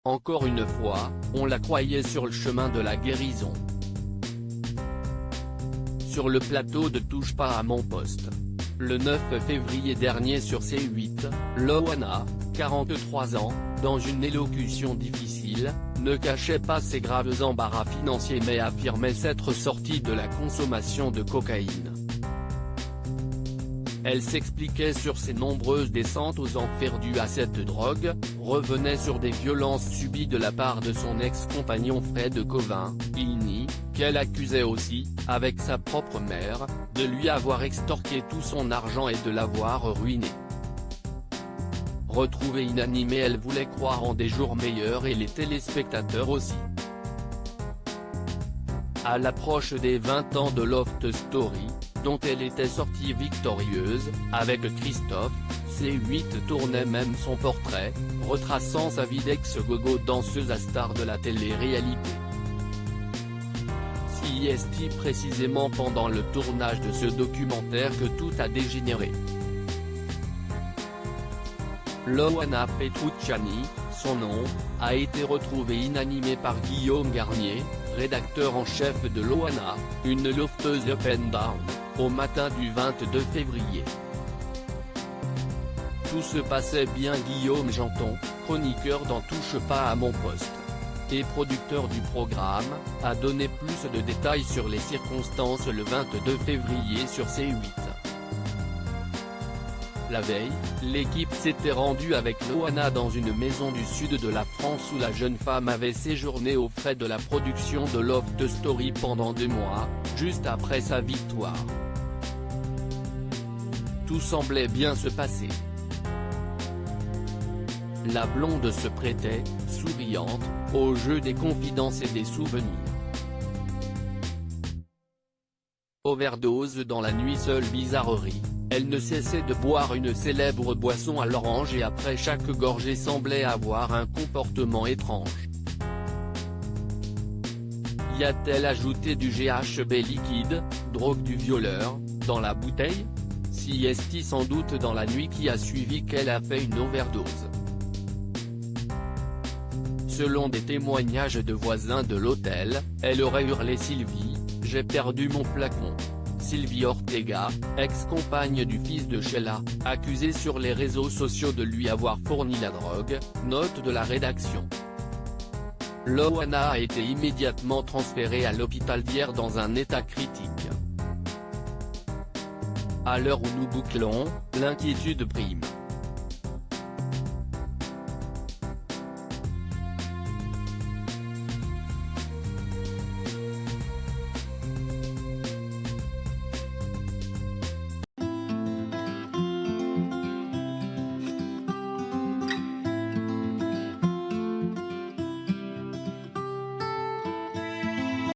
Encore une fois, on la croyait sur le chemin de la guérison. Sur le plateau de Touche pas à mon poste. Le 9 février dernier sur C8, Loana, 43 ans, dans une élocution difficile, ne cachait pas ses graves embarras financiers mais affirmait s'être sortie de la consommation de cocaïne. Elle s'expliquait sur ses nombreuses descentes aux enfers dues à cette drogue, revenait sur des violences subies de la part de son ex-compagnon Fred Covin, Ini, qu'elle accusait aussi, avec sa propre mère, de lui avoir extorqué tout son argent et de l'avoir ruiné. Retrouvée inanimée, elle voulait croire en des jours meilleurs et les téléspectateurs aussi. À l'approche des 20 ans de Loft Story, dont elle était sortie victorieuse, avec Christophe, C8 tournait même son portrait, retraçant sa vie d'ex-gogo danseuse à star de la télé-réalité. CIST précisément pendant le tournage de ce documentaire que tout a dégénéré. Loana Petrucciani, son nom, a été retrouvée inanimée par Guillaume Garnier, rédacteur en chef de Loana, une lofteuse up and down, au matin du 22 février. Tout se passait bien. Guillaume Janton, chroniqueur dans Touche pas à mon poste, et producteur du programme, a donné plus de détails sur les circonstances le 22 février sur C8. La veille, l'équipe s'était rendue avec Loana dans une maison du sud de la France où la jeune femme avait séjourné aux frais de la production de Loft Story pendant 2 mois, juste après sa victoire. Tout semblait bien se passer. La blonde se prêtait, souriante, au jeu des confidences et des souvenirs. Overdose dans la nuit, seule bizarrerie, elle ne cessait de boire une célèbre boisson à l'orange et après chaque gorgée semblait avoir un comportement étrange. Y a-t-elle ajouté du GHB liquide, drogue du violeur, dans la bouteille? Si est-il sans doute dans la nuit qui a suivi qu'elle a fait une overdose. Selon des témoignages de voisins de l'hôtel, elle aurait hurlé « Sylvie, j'ai perdu mon flacon ». Sylvie Ortega, ex-compagne du fils de Sheila, accusée sur les réseaux sociaux de lui avoir fourni la drogue, note de la rédaction. Loana a été immédiatement transférée à l'hôpital d'Hyères dans un état critique. À l'heure où nous bouclons, l'inquiétude prime.